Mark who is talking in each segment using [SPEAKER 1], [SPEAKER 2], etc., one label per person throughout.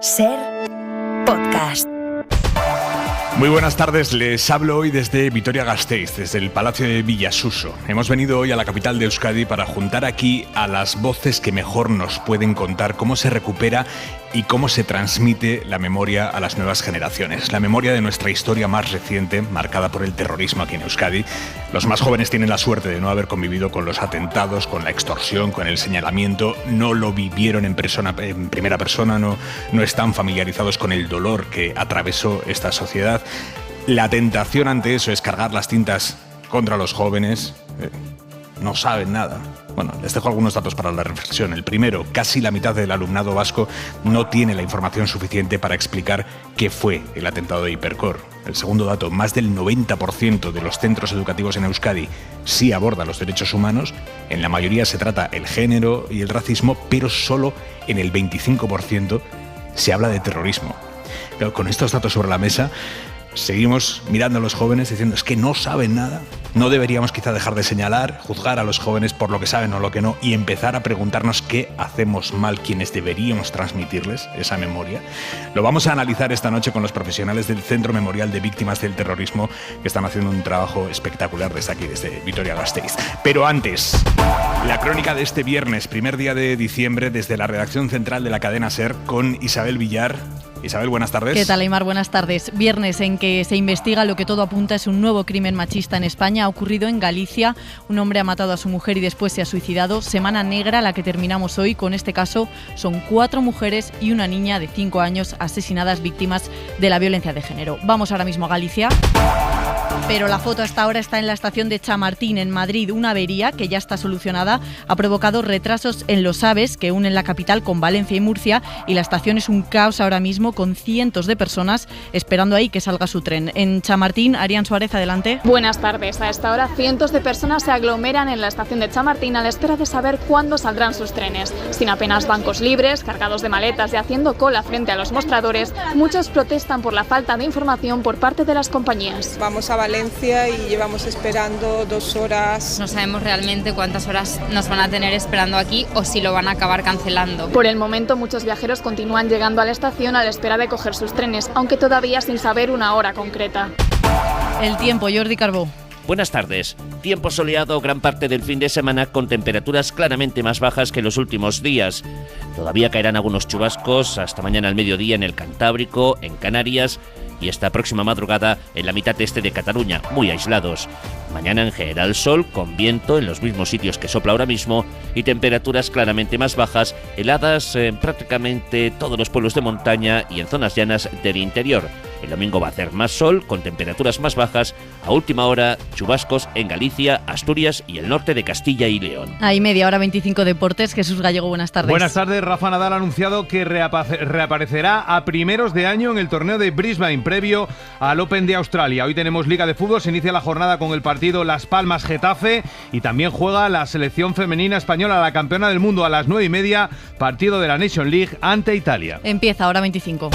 [SPEAKER 1] SER Podcast.
[SPEAKER 2] Muy buenas tardes, les hablo hoy desde Vitoria-Gasteiz, desde el Palacio de Villasuso. Hemos venido hoy a la capital de Euskadi para juntar aquí a las voces que mejor nos pueden contar cómo se recupera y cómo se transmite la memoria a las nuevas generaciones. La memoria de nuestra historia más reciente, marcada por el terrorismo aquí en Euskadi. Los más jóvenes tienen la suerte de no haber convivido con los atentados, con la extorsión, con el señalamiento. No lo vivieron en primera persona, no están familiarizados con el dolor que atravesó esta sociedad. La tentación ante eso es cargar las tintas contra los jóvenes. No saben nada. Bueno, les dejo algunos datos para la reflexión. El primero, casi la mitad del alumnado vasco no tiene la información suficiente para explicar qué fue el atentado de Hipercor. El segundo dato, más del 90% de los centros educativos en Euskadi sí abordan los derechos humanos. En la mayoría se trata el género y el racismo, pero solo en el 25% se habla de terrorismo. Pero con estos datos sobre la mesa, seguimos mirando a los jóvenes diciendo es que no saben nada. No deberíamos quizá dejar de señalar, juzgar a los jóvenes por lo que saben o lo que no y empezar a preguntarnos qué hacemos mal quienes deberíamos transmitirles esa memoria. Lo vamos a analizar esta noche con los profesionales del Centro Memorial de Víctimas del Terrorismo, que están haciendo un trabajo espectacular desde aquí, desde Vitoria-Gasteiz. Pero antes, la crónica de este viernes, primer día de diciembre, desde la redacción central de la cadena SER, con Isabel Villar. Isabel, buenas tardes.
[SPEAKER 3] ¿Qué tal, Aimar? Buenas tardes. Viernes en que se investiga lo que todo apunta es un nuevo crimen machista en España. Ha ocurrido en Galicia. Un hombre ha matado a su mujer y después se ha suicidado. Semana negra la que terminamos hoy. Con este caso son 4 mujeres y una niña de 5 años asesinadas víctimas de la violencia de género. Vamos ahora mismo a Galicia. Pero la foto hasta ahora está en la estación de Chamartín, en Madrid. Una avería que ya está solucionada ha provocado retrasos en los AVEs que unen la capital con Valencia y Murcia, y la estación es un caos ahora mismo con cientos de personas esperando ahí que salga su tren. En Chamartín, Arián Suárez, adelante.
[SPEAKER 4] Buenas tardes. A esta hora cientos de personas se aglomeran en la estación de Chamartín a la espera de saber cuándo saldrán sus trenes. Sin apenas bancos libres, cargados de maletas y haciendo cola frente a los mostradores, muchos protestan por la falta de información por parte de las compañías.
[SPEAKER 5] Vamos a Valencia y llevamos esperando 2 horas.
[SPEAKER 6] No sabemos realmente cuántas horas nos van a tener esperando aquí o si lo van a acabar cancelando.
[SPEAKER 4] Por el momento, muchos viajeros continúan llegando a la estación a la espera de coger sus trenes, aunque todavía sin saber una hora concreta.
[SPEAKER 3] El tiempo, Jordi Carbó.
[SPEAKER 7] Buenas tardes. Tiempo soleado gran parte del fin de semana con temperaturas claramente más bajas que los últimos días. Todavía caerán algunos chubascos hasta mañana al mediodía en el Cantábrico, en Canarias y esta próxima madrugada en la mitad este de Cataluña, muy aislados. Mañana en general sol, con viento en los mismos sitios que sopla ahora mismo y temperaturas claramente más bajas, heladas en prácticamente todos los pueblos de montaña y en zonas llanas del interior. El domingo va a hacer más sol, con temperaturas más bajas. A última hora, chubascos en Galicia, Asturias y el norte de Castilla y León.
[SPEAKER 3] Ahí media hora 25 deportes. Jesús Gallego, buenas tardes.
[SPEAKER 8] Buenas tardes. Rafa Nadal ha anunciado que reaparecerá a primeros de año en el torneo de Brisbane, previo al Open de Australia. Hoy tenemos Liga de Fútbol, se inicia la jornada con el partido Las Palmas-Getafe y también juega la selección femenina española, la campeona del mundo, a las 9:30, partido de la Nation League ante Italia.
[SPEAKER 3] Empieza ahora 25.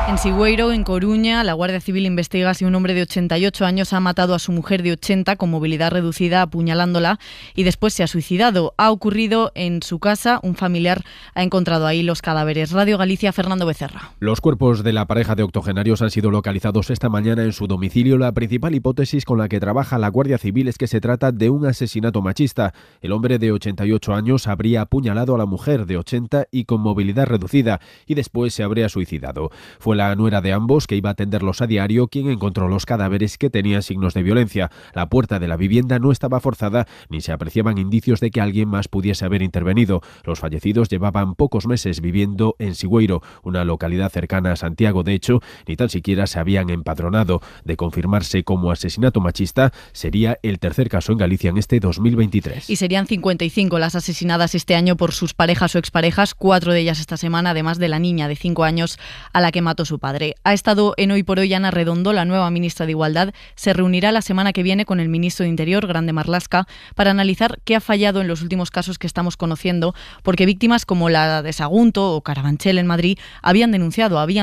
[SPEAKER 3] En Sigüeiro, en Coruña, la Guardia Civil investiga si un hombre de 88 años ha matado a su mujer de 80 con movilidad reducida apuñalándola y después se ha suicidado. Ha ocurrido en su casa, un familiar ha encontrado ahí los cadáveres. Radio Galicia, Fernando Becerra.
[SPEAKER 9] Los cuerpos de la pareja de octogenarios han sido localizados esta mañana en su domicilio. La principal hipótesis con la que trabaja la Guardia Civil es que se trata de un asesinato machista. El hombre de 88 años habría apuñalado a la mujer de 80 y con movilidad reducida y después se habría suicidado. Fue la nuera de ambos, que iba a atenderlos a diario, quien encontró los cadáveres que tenían signos de violencia. La puerta de la vivienda no estaba forzada ni se apreciaban indicios de que alguien más pudiese haber intervenido. Los fallecidos llevaban pocos meses viviendo en Sigüeiro, una localidad cercana a Santiago. De hecho, ni tan siquiera se habían empadronado. De confirmarse como asesinato machista, sería el tercer caso en Galicia en este 2023.
[SPEAKER 3] Y serían 55 las asesinadas este año por sus parejas o exparejas, 4 de ellas esta semana, además de la niña de 5 años a la que mató su padre. Ha estado en Hoy por Hoy Ana Redondo, la nueva ministra de Igualdad. Se reunirá la semana que viene con el ministro de Interior, Grande Marlaska, para analizar qué ha fallado en los últimos casos que estamos conociendo, porque víctimas como la de Sagunto o Carabanchel en Madrid habían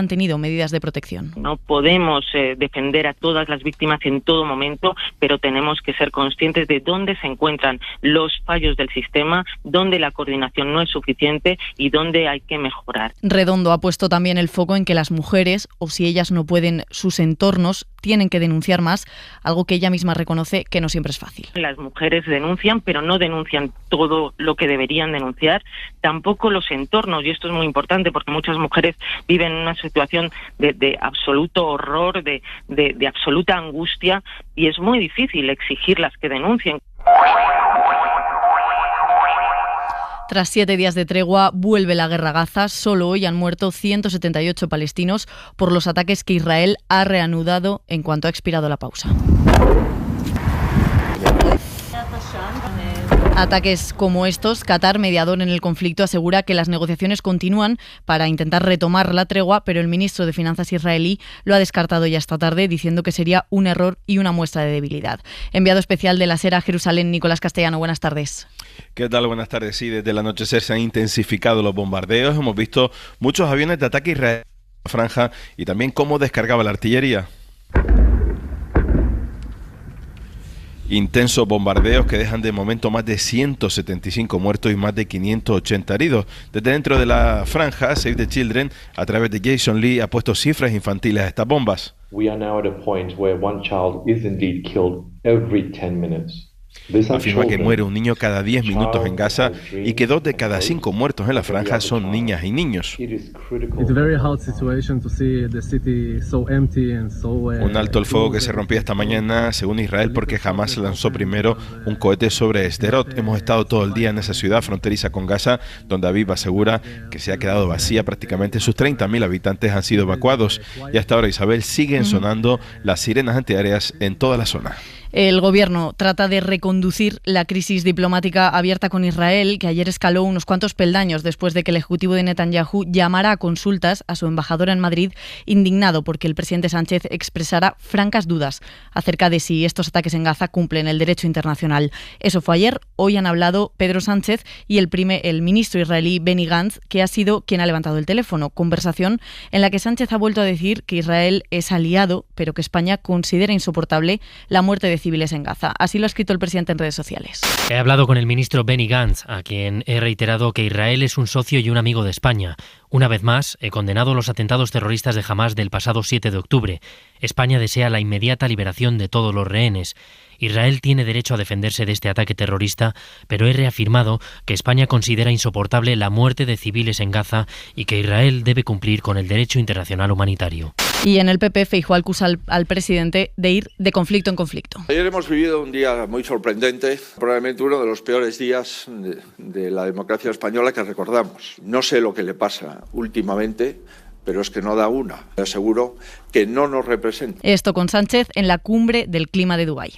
[SPEAKER 3] tenido medidas de protección.
[SPEAKER 10] No podemos defender a todas las víctimas en todo momento, pero tenemos que ser conscientes de dónde se encuentran los fallos del sistema, dónde la coordinación no es suficiente y dónde hay que mejorar.
[SPEAKER 3] Redondo ha puesto también el foco en que las mujeres, o si ellas no pueden, sus entornos, tienen que denunciar más, algo que ella misma reconoce que no siempre es fácil.
[SPEAKER 10] Las mujeres denuncian, pero no denuncian todo lo que deberían denunciar, tampoco los entornos, y esto es muy importante porque muchas mujeres viven en una situación de absoluto horror, de absoluta angustia, y es muy difícil exigirlas que denuncien.
[SPEAKER 3] Tras 7 días de tregua, vuelve la guerra a Gaza. Solo hoy han muerto 178 palestinos por los ataques que Israel ha reanudado en cuanto ha expirado la pausa. Ataques como estos, Qatar, mediador en el conflicto, asegura que las negociaciones continúan para intentar retomar la tregua, pero el ministro de Finanzas israelí lo ha descartado ya esta tarde, diciendo que sería un error y una muestra de debilidad. Enviado especial de la SER a Jerusalén, Nicolás Castellano, buenas tardes.
[SPEAKER 11] ¿Qué tal? Buenas tardes. Sí, desde el anochecer se han intensificado los bombardeos. Hemos visto muchos aviones de ataque israelí en la franja y también cómo descargaba la artillería. Intensos bombardeos que dejan de momento más de 175 muertos y más de 580 heridos. Desde dentro de la franja, Save the Children, a través de Jason Lee, ha puesto cifras infantiles a estas bombas.
[SPEAKER 12] We are now at a point where one child is indeed killed every 10 minutes.
[SPEAKER 11] Afirma que muere un niño cada 10 minutos en Gaza y que 2 de cada 5 muertos en la franja son niñas y niños. Un alto el fuego que se rompía esta mañana, según Israel, porque Hamas lanzó primero un cohete sobre Sderot. Hemos estado todo el día en esa ciudad fronteriza con Gaza, donde Aviv asegura que se ha quedado vacía prácticamente. Sus 30.000 habitantes han sido evacuados y hasta ahora, Isabel, siguen sonando las sirenas antiaéreas en toda la zona.
[SPEAKER 3] El gobierno trata de reconducir la crisis diplomática abierta con Israel, que ayer escaló unos cuantos peldaños después de que el ejecutivo de Netanyahu llamara a consultas a su embajadora en Madrid, indignado porque el presidente Sánchez expresara francas dudas acerca de si estos ataques en Gaza cumplen el derecho internacional. Eso fue ayer. Hoy han hablado Pedro Sánchez y el ministro israelí Benny Gantz, que ha sido quien ha levantado el teléfono. Conversación en la que Sánchez ha vuelto a decir que Israel es aliado, pero que España considera insoportable la muerte de civiles en Gaza. Así lo ha escrito el presidente en redes sociales.
[SPEAKER 13] He hablado con el ministro Benny Gantz, a quien he reiterado que Israel es un socio y un amigo de España. Una vez más, he condenado los atentados terroristas de Hamas del pasado 7 de octubre. España desea la inmediata liberación de todos los rehenes. Israel tiene derecho a defenderse de este ataque terrorista, pero he reafirmado que España considera insoportable la muerte de civiles en Gaza y que Israel debe cumplir con el derecho internacional humanitario.
[SPEAKER 3] Y en el PP, Feijóo acusa al presidente de ir de conflicto en conflicto.
[SPEAKER 14] Ayer hemos vivido un día muy sorprendente, probablemente uno de los peores días de la democracia española que recordamos. No sé lo que le pasa últimamente, pero es que no da una. Le aseguro que no nos representa.
[SPEAKER 3] Esto con Sánchez en la cumbre del clima de Dubái.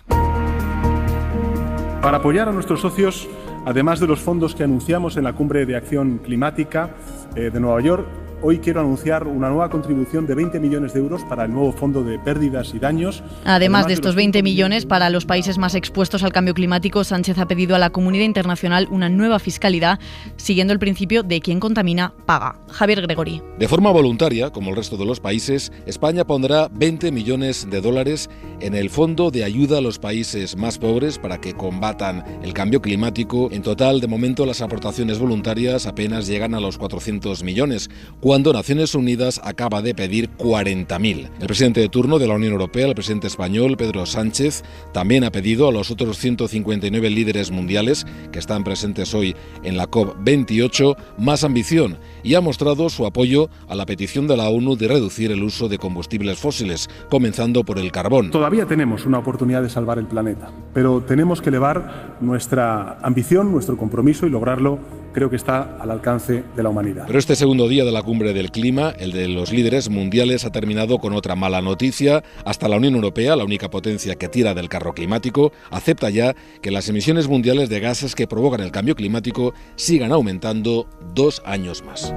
[SPEAKER 15] Para apoyar a nuestros socios, además de los fondos que anunciamos en la Cumbre de Acción Climática de Nueva York, hoy quiero anunciar una nueva contribución de 20 millones de euros para el nuevo fondo de pérdidas y daños.
[SPEAKER 3] Además de estos 20 millones para los países más expuestos al cambio climático, Sánchez ha pedido a la comunidad internacional una nueva fiscalidad, siguiendo el principio de quien contamina, paga. Javier Gregori.
[SPEAKER 16] De forma voluntaria, como el resto de los países, España pondrá 20 millones de dólares en el Fondo de Ayuda a los Países Más Pobres para que combatan el cambio climático. En total, de momento, las aportaciones voluntarias apenas llegan a los 400 millones, cuando Naciones Unidas acaba de pedir 40.000. El presidente de turno de la Unión Europea, el presidente español, Pedro Sánchez, también ha pedido a los otros 159 líderes mundiales que están presentes hoy en la COP28 más ambición y ha mostrado su apoyo a la petición de la ONU de reducir el uso de combustibles fósiles, comenzando por el carbón.
[SPEAKER 15] Todavía tenemos una oportunidad de salvar el planeta, pero tenemos que elevar nuestra ambición, nuestro compromiso y lograrlo. Creo que está al alcance de la humanidad.
[SPEAKER 16] Pero este segundo día de la cumbre del clima, el de los líderes mundiales, ha terminado con otra mala noticia. Hasta la Unión Europea, la única potencia que tira del carro climático, acepta ya que las emisiones mundiales de gases que provocan el cambio climático sigan aumentando 2 años más.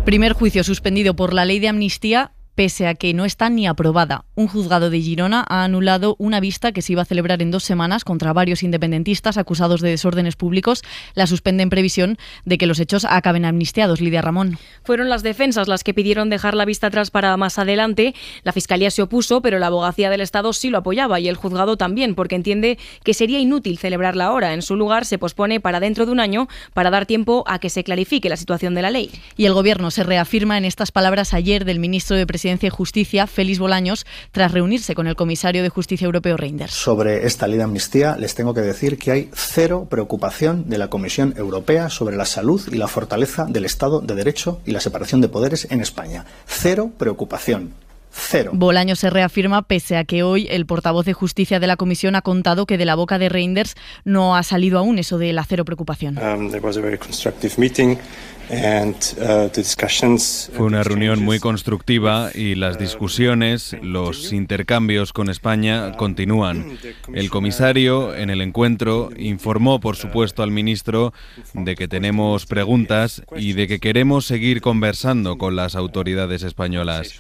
[SPEAKER 3] Primer juicio suspendido por la ley de amnistía, pese a que no está ni aprobada. Un juzgado de Girona ha anulado una vista que se iba a celebrar en 2 semanas contra varios independentistas acusados de desórdenes públicos. La suspende en previsión de que los hechos acaben amnistiados. Lidia Ramón.
[SPEAKER 17] Fueron las defensas las que pidieron dejar la vista atrás para más adelante. La Fiscalía se opuso, pero la Abogacía del Estado sí lo apoyaba y el juzgado también, porque entiende que sería inútil celebrarla ahora. En su lugar, se pospone para dentro de un año para dar tiempo a que se clarifique la situación de la ley.
[SPEAKER 3] Y el Gobierno se reafirma en estas palabras ayer del ministro de Presidencia y Justicia, Félix Bolaños, tras reunirse con el comisario de Justicia Europeo, Reynders.
[SPEAKER 18] Sobre esta ley de amnistía les tengo que decir que hay cero preocupación de la Comisión Europea sobre la salud y la fortaleza del Estado de Derecho y la separación de poderes en España. Cero preocupación. Cero.
[SPEAKER 3] Bolaños se reafirma pese a que hoy el portavoz de Justicia de la Comisión ha contado que de la boca de Reynders no ha salido aún eso de la cero preocupación.
[SPEAKER 19] Fue una reunión muy constructiva y las discusiones, los intercambios con España continúan. El comisario en el encuentro informó, por supuesto, al ministro de que tenemos preguntas y de que queremos seguir conversando con las autoridades españolas.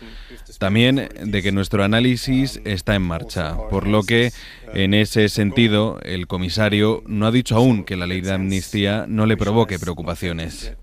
[SPEAKER 19] También de que nuestro análisis está en marcha, por lo que, en ese sentido, el comisario no ha dicho aún que la ley de amnistía no le provoque preocupaciones.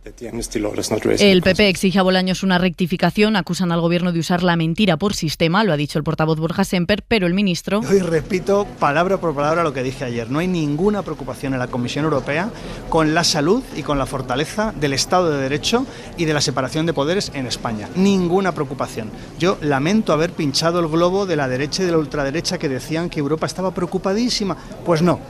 [SPEAKER 3] El PP exige a Bolaños una rectificación, acusan al Gobierno de usar la mentira por sistema, lo ha dicho el portavoz Borja Semper, pero el ministro...
[SPEAKER 18] Hoy repito palabra por palabra lo que dije ayer. No hay ninguna preocupación en la Comisión Europea con la salud y con la fortaleza del Estado de Derecho y de la separación de poderes en España. Ninguna preocupación. Yo lamento haber pinchado el globo de la derecha y de la ultraderecha que decían que Europa estaba preocupadísima. Pues no.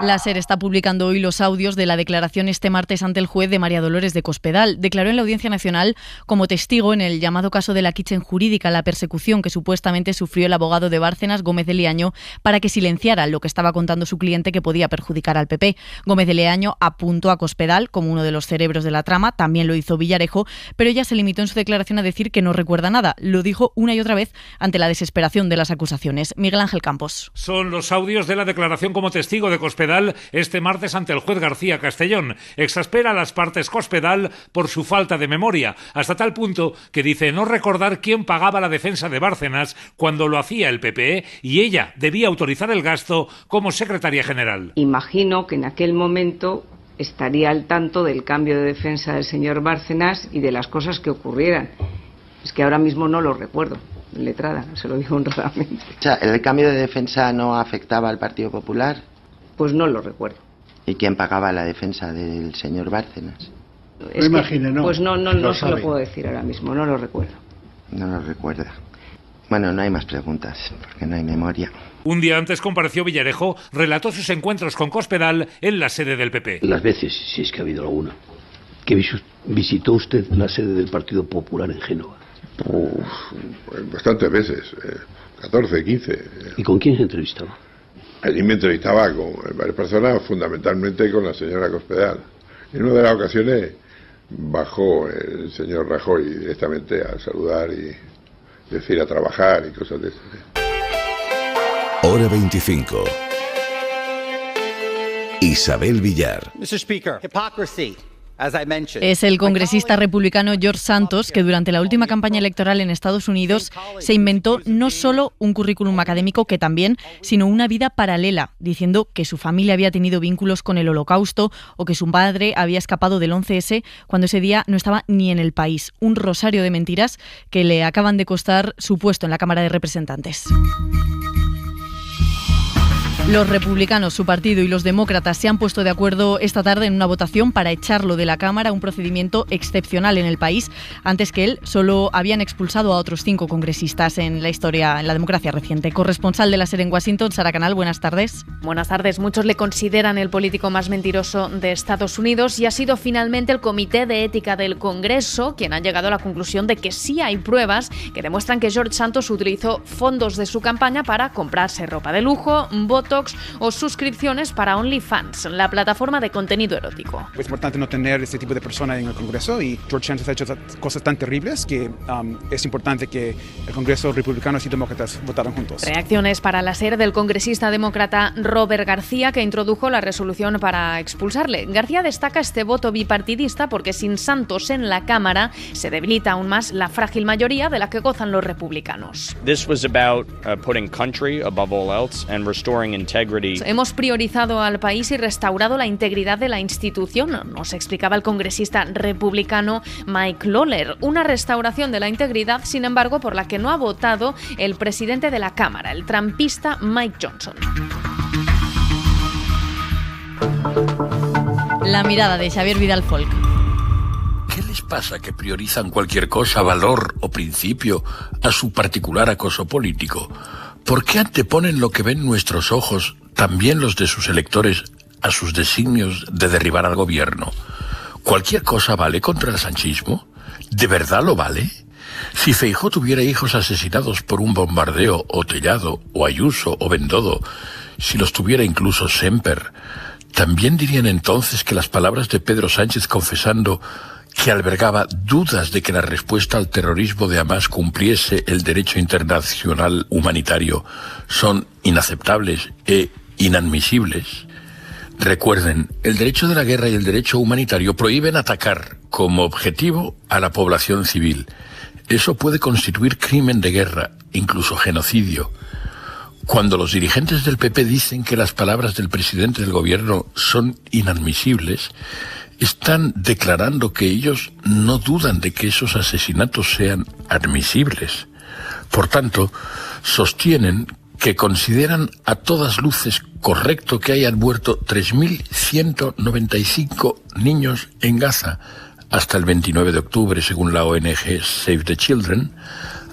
[SPEAKER 3] La SER está publicando hoy los audios de la declaración este martes ante el juez de María Dolores de Cospedal. Declaró en la Audiencia Nacional como testigo en el llamado caso de la Kitchen Jurídica, la persecución que supuestamente sufrió el abogado de Bárcenas, Gómez de Leaño, para que silenciara lo que estaba contando su cliente que podía perjudicar al PP. Gómez de Leaño apuntó a Cospedal como uno de los cerebros de la trama, también lo hizo Villarejo, pero ella se limitó en su declaración a decir que no recuerda nada. Lo dijo una y otra vez ante la desesperación de las acusaciones. Miguel Ángel Campos.
[SPEAKER 20] Son los audios de la declaración como testigo de Cospedal este martes ante el juez García Castellón. Exaspera a las partes Cospedal por su falta de memoria, hasta tal punto que dice no recordar quién pagaba la defensa de Bárcenas cuando lo hacía el PPE y ella debía autorizar el gasto como secretaria general.
[SPEAKER 21] Imagino que en aquel momento estaría al tanto del cambio de defensa del señor Bárcenas y de las cosas que ocurrieran. Es que ahora mismo no lo recuerdo. Letrada, se lo digo honradamente.
[SPEAKER 22] O sea, ¿el cambio de defensa no afectaba al Partido Popular?
[SPEAKER 21] Pues no lo recuerdo.
[SPEAKER 22] ¿Y quién pagaba la defensa del señor Bárcenas?
[SPEAKER 21] No imagino, ¿no? Pues no se lo puedo decir ahora mismo, no lo recuerdo.
[SPEAKER 22] No lo recuerda. Bueno, no hay más preguntas, porque no hay memoria.
[SPEAKER 20] Un día antes compareció Villarejo, relató sus encuentros con Cospedal en la sede del PP.
[SPEAKER 23] Las veces, si es que ha habido alguna, que visitó usted la sede del Partido Popular en Génova.
[SPEAKER 24] Pues bastantes veces, 14, 15.
[SPEAKER 23] ¿Y con quién se entrevistaba?
[SPEAKER 24] Allí me entrevistaba con varias personas, fundamentalmente con la señora Cospedal. En una de las ocasiones bajó el señor Rajoy directamente a saludar y decir a trabajar y cosas de eso.
[SPEAKER 25] Hora 25. Isabel Villar.
[SPEAKER 26] Mr. Speaker, hypocrisy.
[SPEAKER 3] Es el congresista republicano George Santos que durante la última campaña electoral en Estados Unidos se inventó no solo un currículum académico que también, sino una vida paralela, diciendo que su familia había tenido vínculos con el Holocausto o que su padre había escapado del 11S cuando ese día no estaba ni en el país. Un rosario de mentiras que le acaban de costar su puesto en la Cámara de Representantes. Los republicanos, su partido y los demócratas se han puesto de acuerdo esta tarde en una votación para echarlo de la Cámara, un procedimiento excepcional en el país. Antes que él, solo habían expulsado a otros 5 congresistas en la historia, en la democracia reciente. Corresponsal de la SER en Washington, Sara Canal, buenas tardes.
[SPEAKER 27] Buenas tardes. Muchos le consideran el político más mentiroso de Estados Unidos y ha sido finalmente el Comité de Ética del Congreso quien ha llegado a la conclusión de que sí hay pruebas que demuestran que George Santos utilizó fondos de su campaña para comprarse ropa de lujo, votos TikToks o suscripciones para OnlyFans, la plataforma de contenido erótico.
[SPEAKER 1] Es importante no tener este tipo de personas en el Congreso y George Santos ha hecho cosas tan terribles que es importante que el Congreso, republicanos y demócratas votaran juntos.
[SPEAKER 27] Reacciones para la SER del congresista demócrata Robert García, que introdujo la resolución para expulsarle. García destaca este voto bipartidista porque sin Santos en la Cámara se debilita aún más la frágil mayoría de la que gozan los republicanos. Hemos priorizado al país y restaurado la integridad de la institución, nos explicaba el congresista republicano Mike Lawler. Una restauración de la integridad, sin embargo, por la que no ha votado el presidente de la Cámara, el trumpista Mike Johnson. La mirada de Xavier Vidal Folk.
[SPEAKER 23] ¿Qué les pasa que priorizan cualquier cosa, valor o principio a su particular acoso político? ¿Por qué anteponen lo que ven nuestros ojos, también los de sus electores, a sus designios de derribar al gobierno? ¿Cualquier cosa vale contra el sanchismo? ¿De verdad lo vale? Si Feijóo tuviera hijos asesinados por un bombardeo, o Tellado, o Ayuso, o Bendodo, si los tuviera incluso Semper, ¿también dirían entonces que las palabras de Pedro Sánchez confesando que albergaba dudas de que la respuesta al terrorismo de Hamás cumpliese el derecho internacional humanitario son inaceptables e inadmisibles? Recuerden, el derecho de la guerra y el derecho humanitario prohíben atacar como objetivo a la población civil. Eso puede constituir crimen de guerra, incluso genocidio. Cuando los dirigentes del PP dicen que las palabras del presidente del gobierno son inadmisibles, están declarando que ellos no dudan de que esos asesinatos sean admisibles. Por tanto, sostienen que consideran a todas luces correcto que hayan muerto 3.195 niños en Gaza hasta el 29 de octubre, según la ONG Save the Children,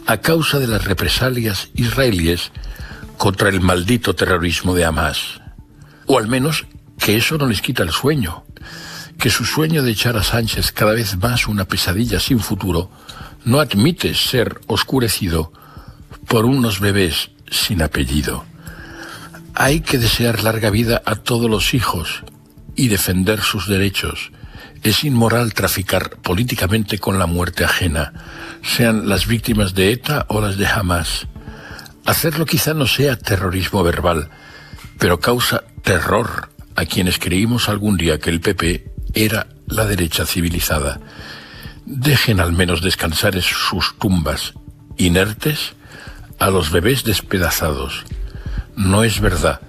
[SPEAKER 23] a causa de las represalias israelíes contra el maldito terrorismo de Hamás. O al menos que eso no les quita el sueño, que su sueño de echar a Sánchez cada vez más una pesadilla sin futuro no admite ser oscurecido por unos bebés sin apellido. Hay que desear larga vida a todos los hijos y defender sus derechos. Es inmoral traficar políticamente con la muerte ajena, sean las víctimas de ETA o las de Hamás. Hacerlo quizá no sea terrorismo verbal, pero causa terror a quienes creímos algún día que el PP era la derecha civilizada. Dejen al menos descansar en sus tumbas inertes a los bebés despedazados. No es verdad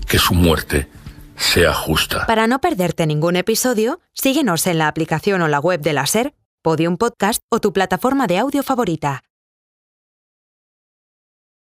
[SPEAKER 23] que su muerte sea justa.
[SPEAKER 2] Para no perderte ningún episodio, síguenos en la aplicación o la web de la SER, Podium Podcast o tu plataforma de audio favorita.